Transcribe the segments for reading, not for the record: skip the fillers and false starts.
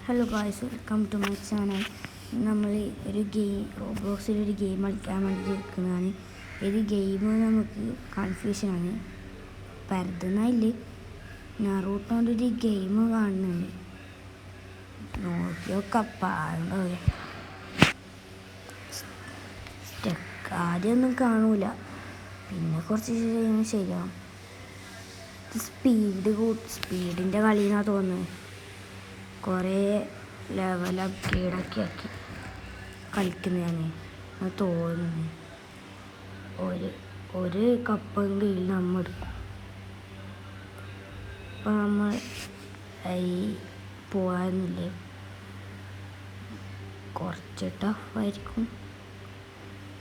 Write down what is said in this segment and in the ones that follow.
Hello guys, welcome to my channel. നമ്മൾ ഒരു റോബ്ലോക്സിലൊരു game കളിക്കാൻ വേണ്ടി ഇരിക്കുന്നതാണ്. ഏത് ഗെയിം നമുക്ക് കൺഫ്യൂഷനാണ്. പരതുന്നില്ല. നറൂട്ടോണ്ടൊരു ഗെയിം കാണുന്നുണ്ട്. നോക്കിയൊക്കെ പാടുണ്ടാവില്ല. സ്റ്റക്ക് ആദ്യമൊന്നും കാണൂല, പിന്നെ കുറച്ച് ശരിയാവും. സ്പീഡിൻ്റെ കളിയെന്നാണ് തോന്നുന്നത്. കുറേ ലെവൽ അപ്ഗ്രേഡൊക്കെ ആക്കി കളിക്കുന്നതാണ് തോന്നുന്നത്. ഒരു കപ്പെങ്കിലും നമ്മൾ എടുക്കും. ഇപ്പം നമ്മൾ പോകാനില്ലേ, കുറച്ച് ടഫായിരിക്കും.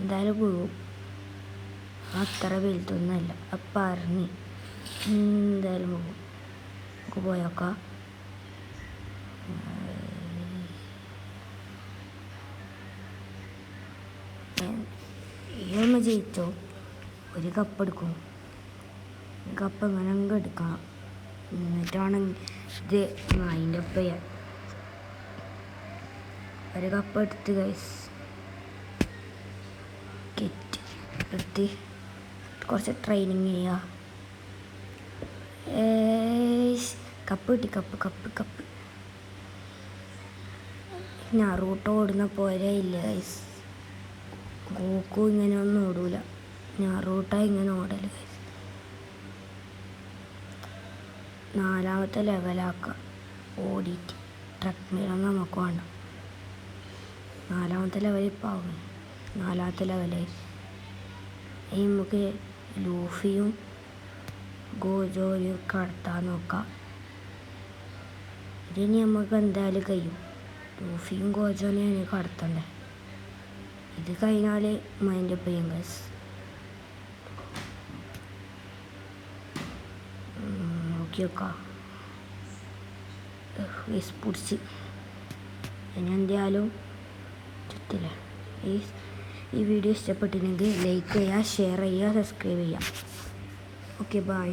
എന്തായാലും പോകും. അത്ര വലുതൊന്നുമല്ല. അപ്പം അറിഞ്ഞ് എന്തായാലും പോകും. നമുക്ക് പോയേക്കാം. നമ്മൾ ജയിച്ചോ, ഒരു കപ്പ് എടുക്കും. കപ്പ് എങ്ങനെ എടുക്കണം, എന്നിട്ടാണ് ഇത് അതിൻ്റെ ഒപ്പം ചെയ്യാൻ. ഒരു കപ്പ് എടുത്ത് കിറ്റ് എടുത്ത് കുറച്ച് ട്രെയിനിങ് ചെയ്യുക. കപ്പ് കിട്ടി. കപ്പ് നറൂട്ടോ ഓടുന്ന പോലെ ഇല്ല ഗൈസ്. ഗോക്കു ഇങ്ങനെ ഒന്നും ഓടൂല. നറൂട്ടോ ഇങ്ങനെ ഓടല് ഗൈസ്. 4ാമത്തെ ലെവലാക്കുക ഓടിയിട്ട്. ട്രക്ക് നമുക്ക് വേണ്ട. 4ാമത്തെ ലെവൽ ഇപ്പം ആവും. 4ാമത്തെ ലെവലായി. നമുക്ക് ലൂഫിയും ഗോജോയും കടത്താൻ നോക്കാം. ഇതിനി നമുക്ക് എന്തായാലും കഴിയും. ലൂഫിയും ഗോജോനെയാണ് കടത്തണ്ടേ. ഇത് കഴിഞ്ഞാൽ മൈൻഡ് അപ്പ് ചെയ്യും ഗൈസ്. നോക്കി വെക്കാം. പിടിച്ച് ഇനി എന്തായാലും ചുറ്റില്ല. ഈ വീഡിയോ ഇഷ്ടപ്പെട്ടില്ലെങ്കിൽ ലൈക്ക് ചെയ്യുക, ഷെയർ ചെയ്യുക, സബ്സ്ക്രൈബ് ചെയ്യുക. Okay, by.